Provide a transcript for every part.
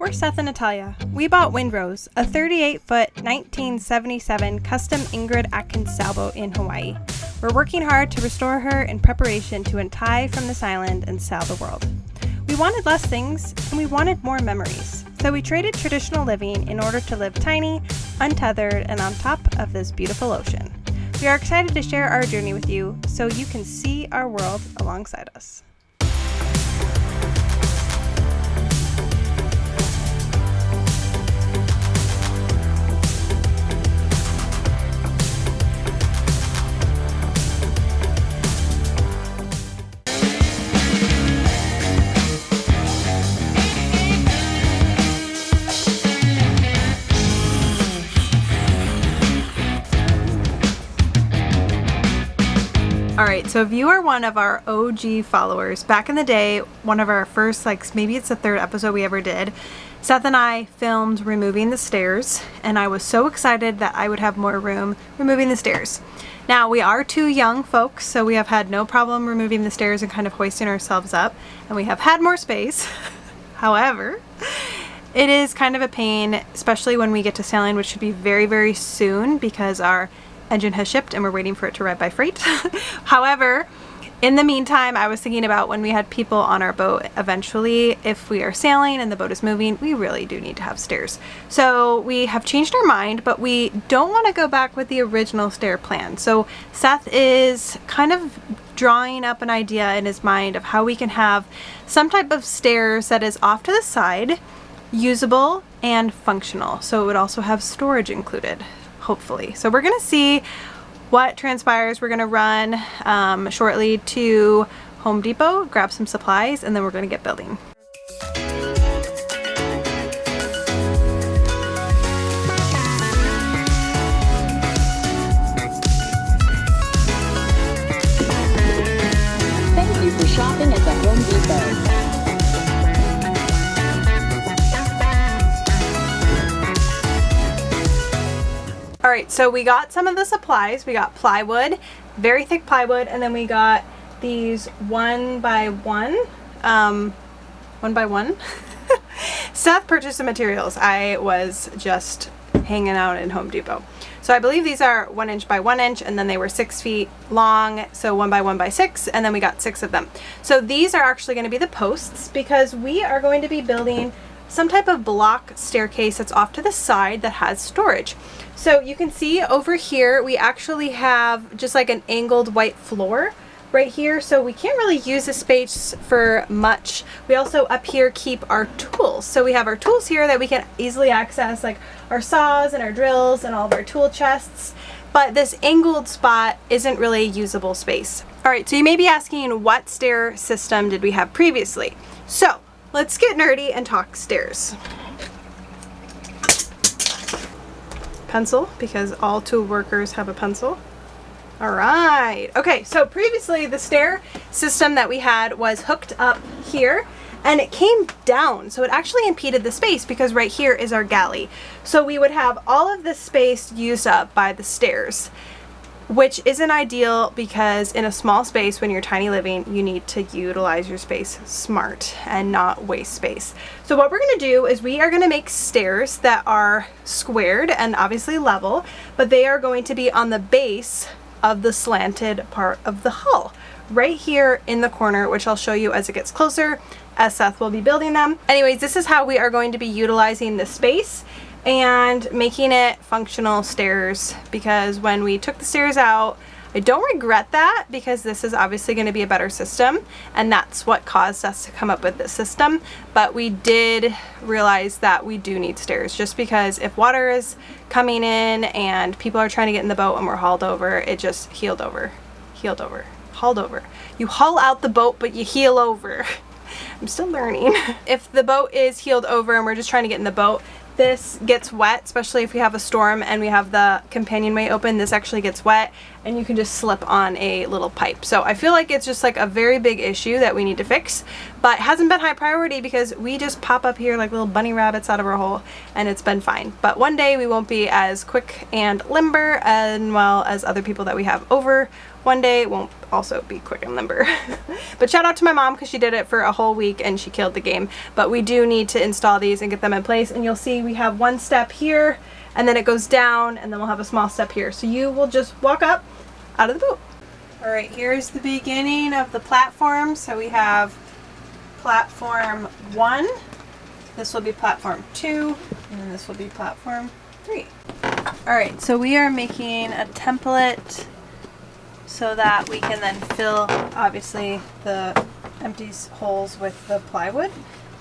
We're Seth and Natalia. We bought Windrose, a 38-foot 1977 Custom Ingrid Atkins sailboat in Hawaii. We're working hard to restore her in preparation to untie from this island and sail the world. We wanted less things, and we wanted more memories. So we traded traditional living in order to live tiny, untethered, and on top of this beautiful ocean. We are excited to share our journey with you so you can see our world alongside us. Alright, so if you are one of our OG followers, back in the day, one of our first, maybe it's the third episode we ever did, Seth and I filmed removing the stairs, and I was so excited that I would have more room removing the stairs. Now, we are two young folks, so we have had no problem removing the stairs and kind of hoisting ourselves up, and we have had more space. However, it is kind of a pain, especially when we get to sailing, which should be very, very soon because our engine has shipped and we're waiting for it to arrive by freight. However, in the meantime, I was thinking about when we had people on our boat, eventually, if we are sailing and the boat is moving, we really do need to have stairs. So we have changed our mind, but we don't want to go back with the original stair plan. So Seth is kind of drawing up an idea in his mind of how we can have some type of stairs that is off to the side, usable and functional. So it would also have storage included, hopefully. So we're gonna see what transpires. We're gonna run shortly to Home Depot, grab some supplies, and then we're gonna get building. Thank you for shopping at the Home Depot. Alright, so we got some of the supplies. We got plywood, very thick plywood, and then we got these 1x1. Seth purchased the materials. I was just hanging out in Home Depot. So I believe these are 1 inch by 1 inch, and then they were 6 feet long, so 1 by 1 by 6, and then we got 6 of them. So these are actually going to be the posts because we are going to be building some type of block staircase that's off to the side that has storage. So you can see over here, we actually have just like an angled white floor right here. So we can't really use the space for much. We also up here keep our tools. So we have our tools here that we can easily access, like our saws and our drills and all of our tool chests. But this angled spot isn't really usable space. All right, so you may be asking, what stair system did we have previously? So let's get nerdy and talk stairs. Pencil, because all tool workers have a pencil. All right. Okay, so previously the stair system that we had was hooked up here and it came down. So it actually impeded the space because right here is our galley. So we would have all of this space used up by the stairs, which isn't ideal because in a small space, when you're tiny living, you need to utilize your space smart and not waste space. So what we're gonna do is we are gonna make stairs that are squared and obviously level, but they are going to be on the base of the slanted part of the hull, right here in the corner, which I'll show you as it gets closer, as Seth will be building them. Anyways, this is how we are going to be utilizing the space and making it functional stairs, because when we took the stairs out, I don't regret that because this is obviously going to be a better system, and that's what caused us to come up with this system. But we did realize that we do need stairs, just because if water is coming in and people are trying to get in the boat and we're hauled over, it just hauled over. You haul out the boat, but you heel over. I'm still learning. If the boat is heeled over and we're just trying to get in the boat, this gets wet, especially if we have a storm and we have the companionway open. This actually gets wet and you can just slip on a little pipe. So I feel like it's just like a very big issue that we need to fix, but it hasn't been high priority because we just pop up here like little bunny rabbits out of our hole, and it's been fine. But one day we won't be as quick and limber and well as other people that we have over. One day it won't also be quick and limber. But shout out to my mom because she did it for a whole week and she killed the game. But we do need to install these and get them in place, and you'll see we have one step here and then it goes down, and then we'll have a small step here. So you will just walk up out of the boat. All right, here's the beginning of the platform. So we have platform 1, this will be platform 2, and then this will be platform 3. All right, so we are making a template so that we can then fill, obviously, the empty holes with the plywood,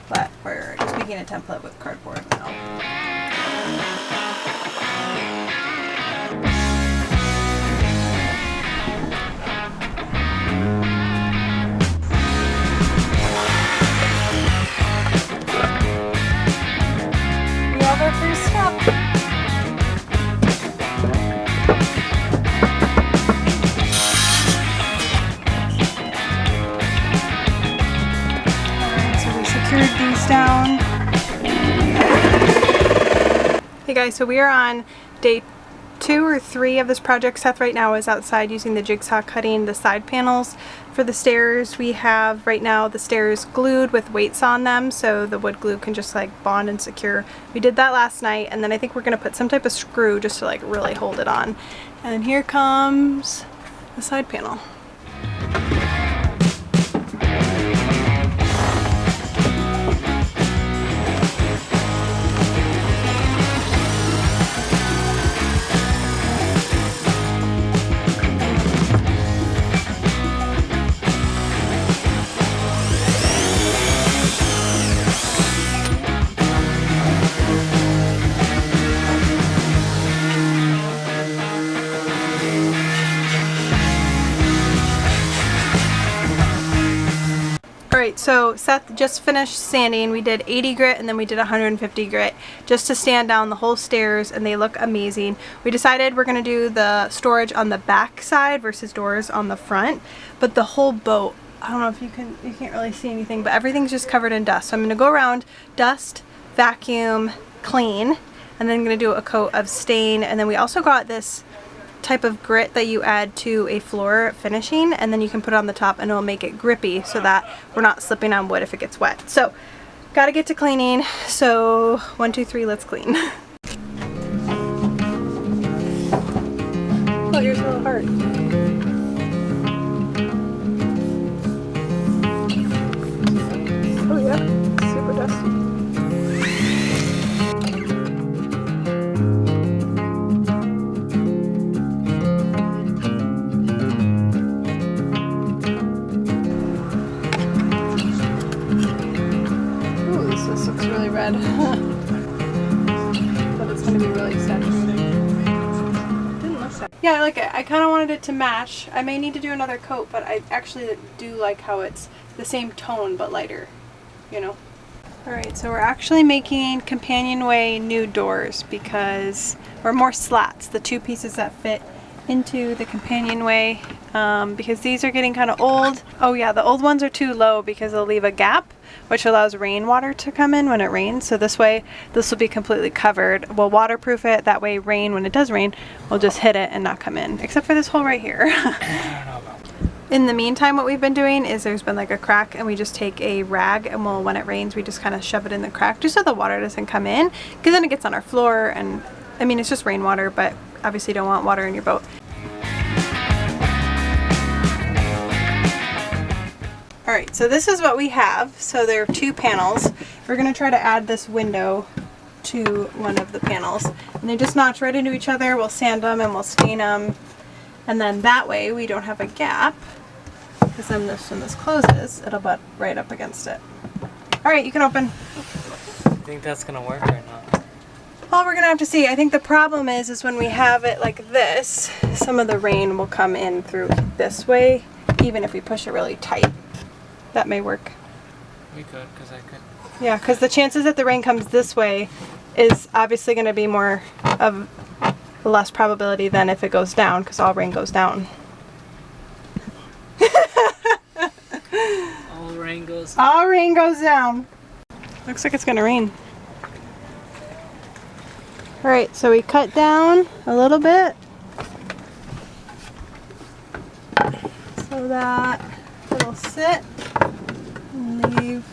but we're just making a template with cardboard now. We have our first step. These down. Hey guys, so we are on day 2 or 3 of this project. Seth right now is outside using the jigsaw cutting the side panels for the stairs. We have right now the stairs glued with weights on them so the wood glue can just like bond and secure. We did that last night, and then I think we're gonna put some type of screw just to like really hold it on. And here comes the side panel. Alright, so Seth just finished sanding. We did 80 grit and then we did 150 grit just to sand down the whole stairs, and they look amazing. We decided we're going to do the storage on the back side versus doors on the front, but the whole boat, I don't know if you can't really see anything, but everything's just covered in dust. So I'm going to go around, dust, vacuum, clean, and then I'm going to do a coat of stain. And then we also got this type of grit that you add to a floor finishing, and then you can put it on the top and it'll make it grippy so that we're not slipping on wood if it gets wet. So gotta get to cleaning. So 1, 2, 3, let's clean. Oh, here's a little heart. Oh yeah, super dusty. Red. But it's going to be really saturated. Didn't look saturated. Yeah, I like it. I kind of wanted it to match. I may need to do another coat, but I actually do like how it's the same tone but lighter, you know. Alright, so we're actually making Companionway new doors because, or more slats, the 2 pieces that fit into the Companionway, because these are getting kind of old. Oh yeah, the old ones are too low because they'll leave a gap, which allows rainwater to come in when it rains. So this way, this will be completely covered. We'll waterproof it, that way rain, when it does rain, will just hit it and not come in, except for this hole right here. In the meantime, what we've been doing is there's been like a crack, and we just take a rag and when it rains, we just kind of shove it in the crack just so the water doesn't come in, because then it gets on our floor, and I mean, it's just rainwater, but obviously you don't want water in your boat. Alright, so this is what we have. So there are 2 panels. We're going to try to add this window to one of the panels. And they just notch right into each other. We'll sand them and we'll stain them. And then that way we don't have a gap, because then when this closes, it'll butt right up against it. Alright, you can open. You think that's going to work or not? Well, we're going to have to see. I think the problem is when we have it like this, some of the rain will come in through this way, even if we push it really tight. That may work. We could, because I could. Yeah, because the chances that the rain comes this way is obviously going to be more of the less probability than if it goes down, because all rain goes down. All rain goes down. Looks like it's gonna rain. Alright, so we cut down a little bit so that it'll sit and leave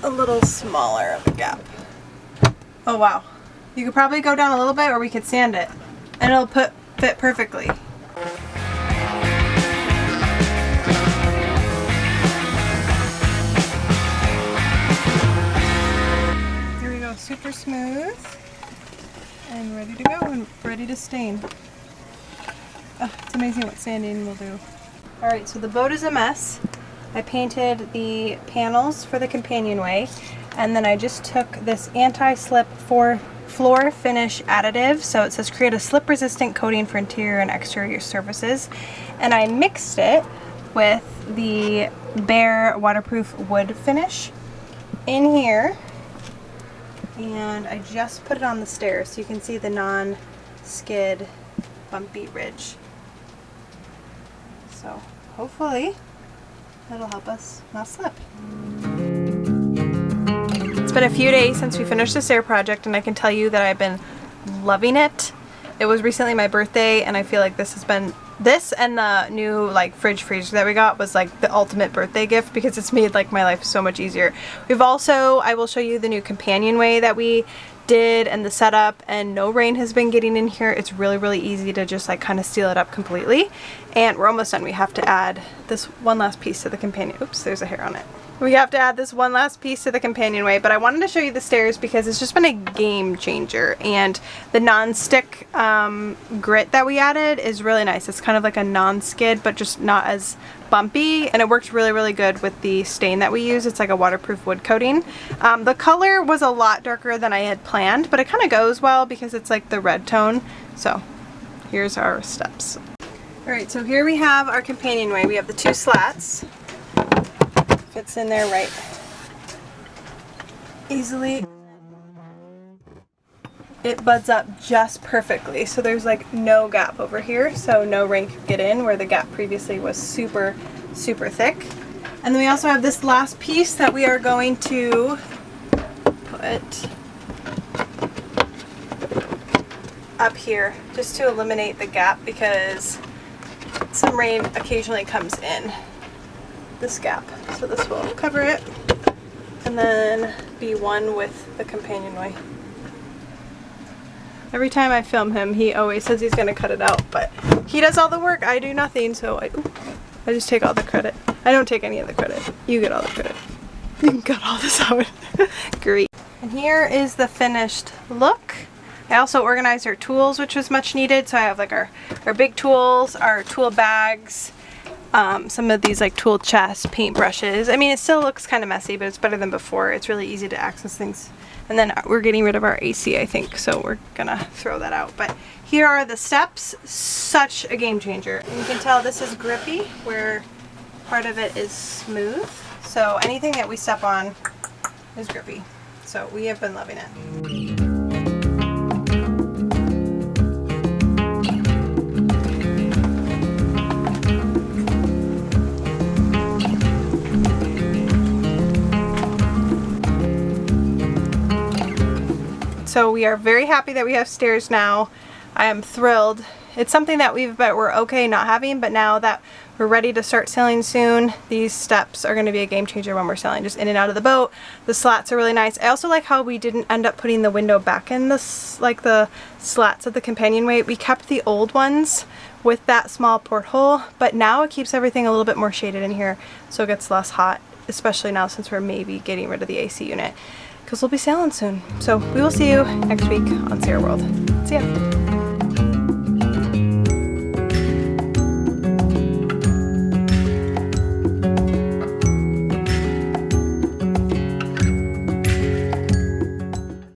a little smaller of a gap. Oh wow. You could probably go down a little bit, or we could sand it and it'll fit perfectly. Super smooth and ready to go and ready to stain. It's amazing what sanding will do. Alright, so the boat is a mess. I painted the panels for the Companionway, and then I just took this anti-slip floor finish additive, so it says create a slip resistant coating for interior and exterior surfaces, and I mixed it with the Bare waterproof wood finish in here. And I just put it on the stairs so you can see the non-skid bumpy ridge. So hopefully that'll help us not slip. It's been a few days since we finished the stair project, and I can tell you that I've been loving it. It was recently my birthday, and I feel like this and the new like fridge freezer that we got was like the ultimate birthday gift, because it's made like my life so much easier. We've also, I will show you the new Companionway that we did and the setup, and no rain has been getting in here. It's really easy to just like kind of seal it up completely, and we're almost done. We have to add this one last piece to the companion. Oops, there's a hair on it. We have to add this one last piece to the Companionway, but I wanted to show you the stairs because it's just been a game changer, and the non-stick grit that we added is really nice. It's kind of like a non-skid, but just not as bumpy, and it works really good with the stain that we use. It's like a waterproof wood coating. The color was a lot darker than I had planned, but it kind of goes well because it's like the red tone. So here's our steps. Alright, so here we have our Companionway. We have the two slats. Fits in there right easily. It buds up just perfectly, so there's like no gap over here, so no rain could get in, where the gap previously was super thick. And then we also have this last piece that we are going to put up here just to eliminate the gap, because some rain occasionally comes in this gap. So this will cover it and then be one with the Companionway. Every time I film him, he always says he's gonna cut it out, but he does all the work. I do nothing, so I just take all the credit. I don't take any of the credit. You get all the credit. You can cut all this out. Great. And here is the finished look. I also organized our tools, which was much needed. So I have like our big tools, our tool bags, some of these like tool chests, paint brushes. I mean, it still looks kind of messy, but it's better than before. It's really easy to access things. And then we're getting rid of our AC, I think, so we're gonna throw that out. But here are the steps. Such a game changer. And you can tell this is grippy, where part of it is smooth. So anything that we step on is grippy. So we have been loving it. So we are very happy that we have stairs now. I am thrilled. It's something that we're okay not having, but now that we're ready to start sailing soon, these steps are going to be a game changer when we're sailing, just in and out of the boat. The slats are really nice. I also like how we didn't end up putting the window back in this, like the slats of the Companionway. We kept the old ones with that small porthole, but now it keeps everything a little bit more shaded in here, so it gets less hot, especially now since we're maybe getting rid of the AC unit, because we'll be sailing soon. So we will see you next week on Sailboat. See ya.